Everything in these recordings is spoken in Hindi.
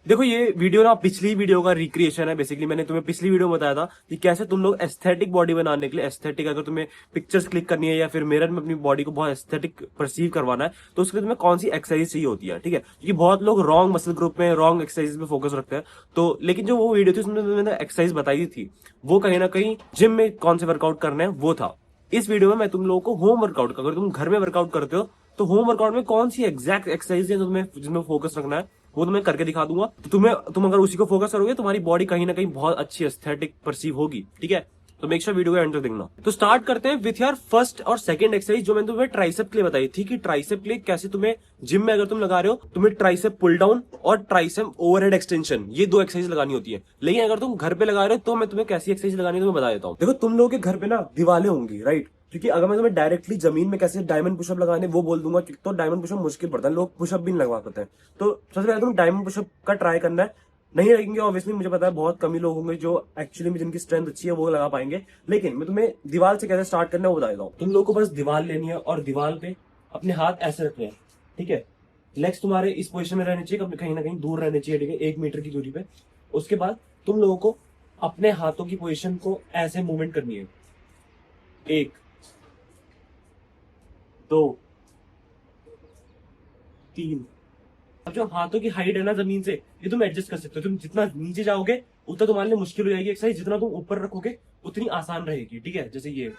देखो ये वीडियो ना पिछली वीडियो का रिक्रिएशन है। बेसिकली मैंने तुम्हें पिछली वीडियो में बताया था कि कैसे तुम लोग एस्थेटिक बॉडी बनाने के लिए, एस्थेटिक अगर तुम्हें पिक्चर्स क्लिक करनी है या फिर मिरर में अपनी बॉडी को बहुत एस्थेटिक परसीव करवाना है तो उसके लिए तुम्हें कौन सी एक्सरसाइज चाहिए होती है। ठीक है, क्योंकि बहुत लोग रॉन्ग मसल ग्रुप में रॉन्ग एक्सरसाइज में फोकस रखते हैं। तो लेकिन जो वो वीडियो थी उसमें मैंने एक्सरसाइज बताई थी वो कहीं ना कहीं जिम में कौन से वर्कआउट करना है वो था। इस वीडियो में मैं तुम लोगों को होम वर्कआउट का, अगर तुम घर में वर्कआउट करते हो तो होम वर्कआउट में कौन सी एग्जैक्ट एक्सरसाइज है तुम्हें जिसमें फोकस रखना है वो तुम्हें करके दिखा दूंगा। तो तुम अगर उसी को फोकस करोगे तुम्हारी बॉडी कहीं ना कहीं बहुत अच्छी एस्थेटिक परसीव होगी। ठीक है, तो मेक श्योर वीडियो को एंड तक देखना। तो स्टार्ट करते हैं विथ यार फर्स्ट और सेकंड एक्सरसाइज जो मैंने तुम्हें ट्राइसेप के लिए बताई थी कि ट्राइसेप के लिए कैसे तुम्हें जिम में अगर तुम लगा रहे हो तुम्हें ट्राइसेप पुल डाउन और ट्राइसेप ओवरहेड एक्सटेंशन ये दो एक्सरसाइज लगानी होती है। लेकिन अगर तुम घर पे लगा रहे हो तो मैं तुम्हें कैसी एक्सरसाइज लगानी है तुम्हें बता देता हूँ। देखो तुम लोगों के घर पे ना दीवारें होंगी, राइट? क्योंकि अगर मैं तुम्हें डायरेक्टली जमीन में कैसे डायमंड पुशअप लगाने वो बोल दूंगा तो डायमंड पुशअप मुश्किल पड़ता है, लोग पुशअप भी नहीं लगवा पाते हैं। तो सबसे पहले तुम डायमंड पुशअप का ट्राई करना है। नहीं लगेंगे ऑब्वियसली, मुझे पता है बहुत कम ही लोग होंगे जो एक्चुअली में जिनकी स्ट्रेंथ अच्छी है वो लगा पाएंगे। लेकिन मैं तुम्हें दीवार से कैसे स्टार्ट करना है वो बता देता हूँ। तुम लोग को बस दीवार लेनी है और दीवार पे अपने हाथ ऐसे रखने हैं। ठीक है, लेग्स तुम्हारे इस पोजिशन में रहने चाहिए, कहीं ना कहीं दूर रहने चाहिए। ठीक है, 1 मीटर की दूरी पे। उसके बाद तुम लोगों को अपने हाथों की पोजिशन को ऐसे मूवमेंट करनी है। 1 2 3। अब जो हाथों की हाइट है ना जमीन से ये तुम एडजस्ट कर सकते हो। तुम जितना नीचे जाओगे उतना तुम्हारे लिए मुश्किल हो जाएगी एक्सरसाइज, जितना तुम ऊपर रखोगे उतनी आसान रहेगी। ठीक है, जैसे ये।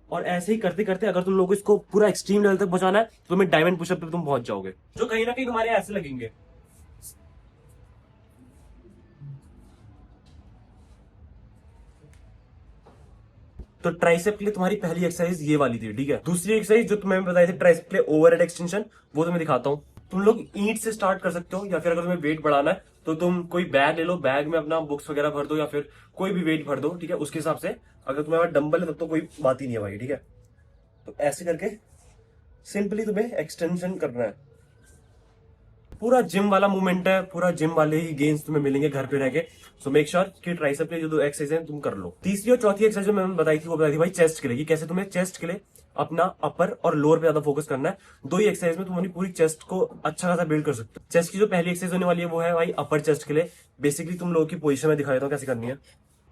और ऐसे ही करते करते अगर तुम लोग इसको पूरा एक्सट्रीम लेवल तक पहुंचाना है तो तुम्हें डायमंड पुशअप पे तुम पहुंच जाओगे जो कहीं ना कहीं तुम्हारे ऐसे लगेंगे। तो ट्राइसेप के लिए तुम्हारी पहली एक्सरसाइज ये वाली थी। ठीक है, दूसरी एक्सरसाइज जो तुम्हें बताई थी ट्राइसेप के लिए ओवरहेड एक्सटेंशन, वो तुम्हें दिखाता हूँ। तुम लोग ईंट से स्टार्ट कर सकते हो या फिर अगर तुम्हें वेट बढ़ाना है तो तुम कोई बैग ले लो, बैग में अपना बुक्स वगैरह भर दो या फिर कोई भी वेट भर दो। ठीक है, उसके हिसाब से अगर तुम्हारे पास डंबल है तब तो कोई बात ही नहीं है भाई। ठीक है, तो ऐसे करके सिंपली तुम्हें एक्सटेंशन करना है। पूरा जिम वाला मूवमेंट है, पूरा जिम वाले ही गेन्स तुम्हें मिलेंगे घर पे रह के। सो मेक श्योर कि ट्राइसेप के जो दो एक्सरसाइज है तुम कर लो। तीसरी और चौथी एक्सरसाइज जो मैंने बताई थी वो बताई थी भाई चेस्ट के लिए, कि कैसे तुम्हें चेस्ट के लिए अपना अपर और लोअर पे ज्यादा फोकस करना है। दो ही एक्सरसाइज में तुम्हारी पूरी चेस्ट को अच्छा खासा बिल्ड कर सकते हो। चेस्ट की जो पहली एक्सरसाइज होने वाली है वो है भाई अपर चेस्ट के लिए। बेसिकली तुम लोगों की पोजिशन में दिखा देता हूँ कैसे करनी है।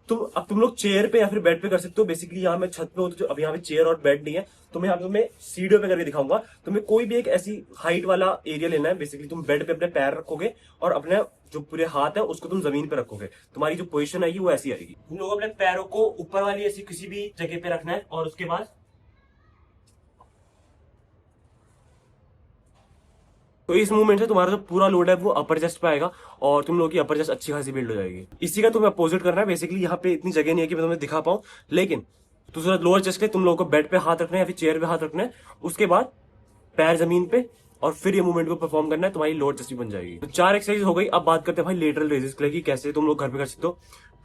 तुम लोग चेयर पे या फिर बेड पे कर सकते हो। बेसिकली यहाँ मैं छत पे हूँ तो अब यहाँ पे चेयर और बेड नहीं है तो मैं यहाँ पे तुम्हें सीढ़ियों पे करके दिखाऊंगा। तुम्हें कोई भी एक ऐसी हाइट वाला एरिया लेना है। बेसिकली तुम बेड पे अपने पैर रखोगे और अपने जो पूरे हाथ है उसको तुम जमीन पे रखोगे। तुम्हारी जो पोजीशन आएगी वो ऐसी आएगी। तुम लोग अपने पैरों को ऊपर वाली ऐसी किसी भी जगह पे रखना है और उसके बाद तो इस मूवमेंट से तुम्हारा जो पूरा लोड है वो अपर चेस्ट पे आएगा और तुम लोगों की अपर चेस्ट अच्छी खासी बिल्ड हो जाएगी। इसी का तुम्हें अपोजिट करना है। बेसिकली यहाँ पे इतनी जगह नहीं है कि मैं तुम्हें दिखा पाऊं, लेकिन दूसरा लोअर चेस्ट के तुम लोगों को बेड पे हाथ रखना है या फिर चेयर पे हाथ रखना है। उसके बाद पैर जमीन पे और फिर ये मूवमेंट को परफॉर्म करना है, तुम्हारी लोअर चेस्ट भी बन जाएगी। तो 4 एक्सरसाइज हो गई। अब बात करते हैं भाई लेटरल रेजेस के लिए कि कैसे तुम लोग घर पे कर सकते हो।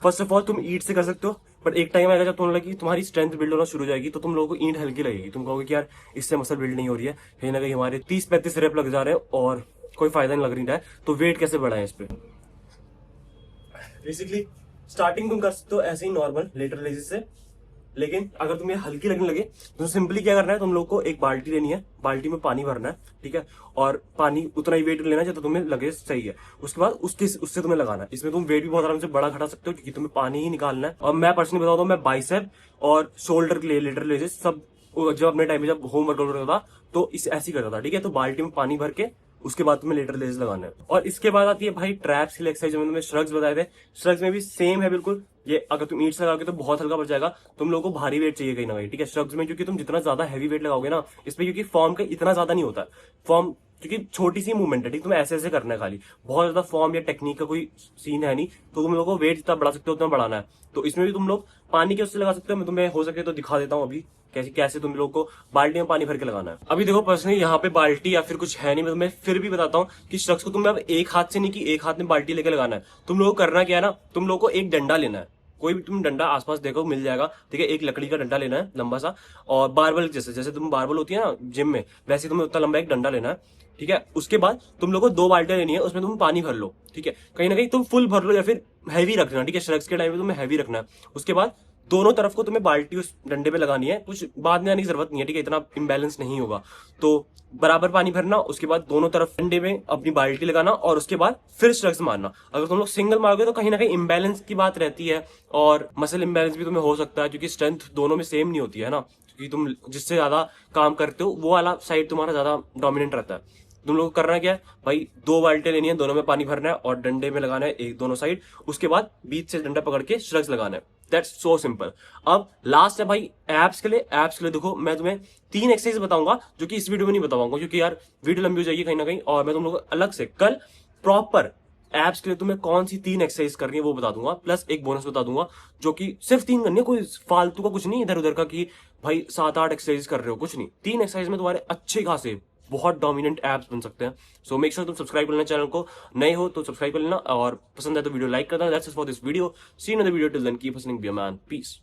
फर्स्ट ऑफ ऑल तुम ईंट से कर सकते हो, बट एक टाइम आएगा जब तुम्हें लगे तुम्हारी स्ट्रेंथ बिल्ड होना शुरू हो जाएगी तो तुम लोगों को ईंट हल्की लगेगी। तुम कहोगे कि यार इससे मसल बिल्ड नहीं हो रही है, कहीं ना कहीं हमारे 30-35 रेप लग जा रहे हैं और कोई फायदा नहीं लग रही है, तो वेट कैसे बढ़ाएं इस पे। बेसिकली स्टार्टिंग तुम कर सकते हो ऐसे ही नॉर्मल लेटरल रेजेस से, लेकिन अगर तुम्हें हल्की लगने लगे तो सिंपली क्या करना है, तुम लोग को एक बाल्टी लेनी है, बाल्टी में पानी भरना है। ठीक है, और पानी उतना ही वेट लेना है जो तुम्हें लगे सही है। उसके बाद उससे तुम्हें लगाना है। इसमें तुम वेट भी बहुत आराम से बड़ा घटा सकते हो क्योंकि तुम्हें पानी ही निकालना है। और मैं पर्सनली बताता हूँ, मैं बाइसेप और शोल्डर के लिए लेटरल रेजेस सब जब अपने टाइम में जब होम वर्कआउट करता था तो इस ऐसी करता था। ठीक है, तो बाल्टी में पानी भर के उसके बाद तुम्हें लेटरल रेज लगाना है। और इसके बाद आती है भाई ट्रैप्स की एक्सरसाइज जो मैंने तुम्हें श्रग्स बताए थे। श्रग्स में भी सेम है बिल्कुल। ये अगर तुम ईंट से लगाओगे तो बहुत हल्का पड़ जाएगा, तुम लोगों को भारी वेट चाहिए कहीं ना कहीं। ठीक है, श्रग्स में क्योंकि तुम जितना ज्यादा हैवी वेट लगाओगे ना इसमें, क्योंकि फॉर्म का इतना ज्यादा नहीं होता फॉर्म, क्योंकि छोटी सी मूवमेंट है। ठीक, तुम्हें ऐसे ऐसे करना है खाली, बहुत ज्यादा फॉर्म या टेक्निक का कोई सीन है नहीं। तो तुम लोगों को वेट जितना बढ़ा सकते हो उतना बढ़ाना है। तो इसमें भी तुम लोग पानी के उससे लगा सकते हो। मैं तुम्हें हो सके तो दिखा देता हूँ अभी कैसे कैसे तुम लोग को बाल्टी में पानी भर के लगाना है। अभी देखो पर्सनली यहाँ पे बाल्टी या फिर कुछ है नहीं, मैं तुम्हें फिर भी बताता हूँ कि शख्स को तुम्हें अब एक हाथ से नहीं कि एक हाथ में बाल्टी लेके लगाना है। तुम लोग को करना क्या है ना, तुम लोग को एक डंडा लेना है। कोई भी तुम डंडा आसपास देखो मिल जाएगा। ठीक है, एक लकड़ी का डंडा लेना है लंबा सा, और बारबल जैसे जैसे तुम बारबल होती है ना जिम में, वैसे तुम्हें उतना लंबा एक डंडा लेना है। ठीक है, उसके बाद तुम लोग को 2 बाल्टियां लेनी है, उसमें तुम पानी भर लो। ठीक है, कहीं ना कहीं तुम फुल भर लो या फिर हैवी रखना। ठीक है, श्रग्स के टाइम में तुम्हें हैवी रखना है। उसके बाद दोनों तरफ को तुम्हें बाल्टी उस डंडे पे लगानी है, कुछ बाद में आने की जरूरत नहीं है, ठीक है, इतना इम्बैलेंस नहीं होगा। तो बराबर पानी भरना, उसके बाद दोनों तरफ डंडे में अपनी बाल्टी लगाना और उसके बाद फिर श्रग्स मारना। अगर तुम लोग सिंगल मारोगे तो कहीं ना कहीं इम्बैलेंस की बात रहती है और मसल इम्बैलेंस भी तुम्हें हो सकता है, क्योंकि स्ट्रेंथ दोनों में सेम नहीं होती है ना, क्योंकि तुम जिससे ज्यादा काम करते हो वो वाला साइड तुम्हारा ज्यादा डोमिनेंट रहता है। तुम लोग को करना क्या है भाई, 2 बाल्टियां लेनी है, दोनों में पानी भरना है और डंडे में लगाना है एक दोनों साइड, उसके बाद बीच से डंडा पकड़ के श्रग्स लगाना है। That's so simple. अब लास्ट है भाई एब्स के लिए। एब्स के लिए देखो मैं तुम्हें 3 एक्सरसाइज बताऊंगा जो कि इस वीडियो में नहीं बताऊंगा, क्योंकि यार वीडियो लंबी हो जाएगी कहीं ना कहीं, और मैं तुम लोग को अलग से कल प्रॉपर एब्स के लिए तुम्हें कौन सी 3 एक्सरसाइज करनी है वो बता दूंगा, प्लस एक बोनस बता दूंगा जो कि सिर्फ 3 करनी है, कोई फालतू का कुछ नहीं इधर उधर का कि भाई 7-8 एक्सरसाइज कर रहे हो, कुछ नहीं। 3 एक्सरसाइज में तुम्हारे अच्छे खासे बहुत डोमिनेंट एब्स बन सकते हैं। सो मेक श्योर तुम सब्सक्राइब कर लेना चैनल को, नए हो तो सब्सक्राइब कर लेना, और पसंद है तो वीडियो लाइक करना। That's it for this video, see in the video, till then keep hustling, be a man, piece.